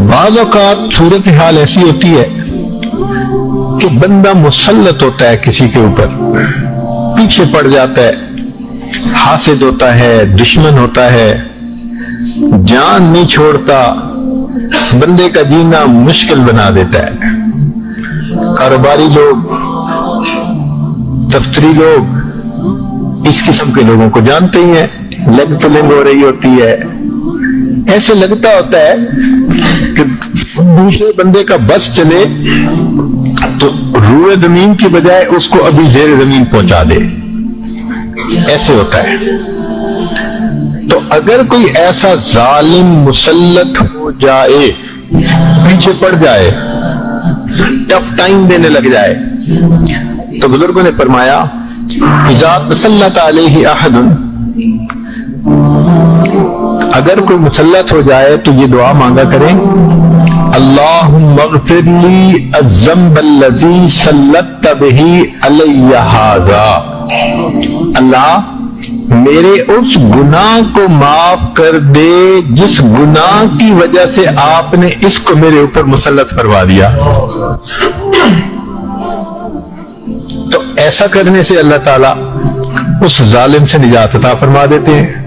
بعض اوقات صورتحال ایسی ہوتی ہے کہ بندہ مسلط ہوتا ہے کسی کے اوپر، پیچھے پڑ جاتا ہے، حاسد ہوتا ہے، دشمن ہوتا ہے، جان نہیں چھوڑتا، بندے کا جینا مشکل بنا دیتا ہے۔ کاروباری لوگ، دفتری لوگ اس قسم کے لوگوں کو جانتے ہی ہیں، لگ پلنگ ہو رہی ہوتی ہے، ایسے لگتا ہوتا ہے کہ دوسرے بندے کا بس چلے تو روئے زمین کی بجائے اس کو ابھی زیر زمین پہنچا دے، ایسے ہوتا ہے۔ تو اگر کوئی ایسا ظالم مسلط ہو جائے، پیچھے پڑ جائے، ٹف ٹائم دینے لگ جائے، تو بزرگوں نے فرمایا اذا تسلط علیہ احد، اگر کوئی مسلط ہو جائے تو یہ دعا مانگا کریں، اللہم اغفر لی الذنب الذی سلطت بہ علی ھذا، اللہ میرے اس گناہ کو معاف کر دے جس گناہ کی وجہ سے آپ نے اس کو میرے اوپر مسلط فرما دیا۔ تو ایسا کرنے سے اللہ تعالیٰ اس ظالم سے نجات عطا فرما دیتے ہیں۔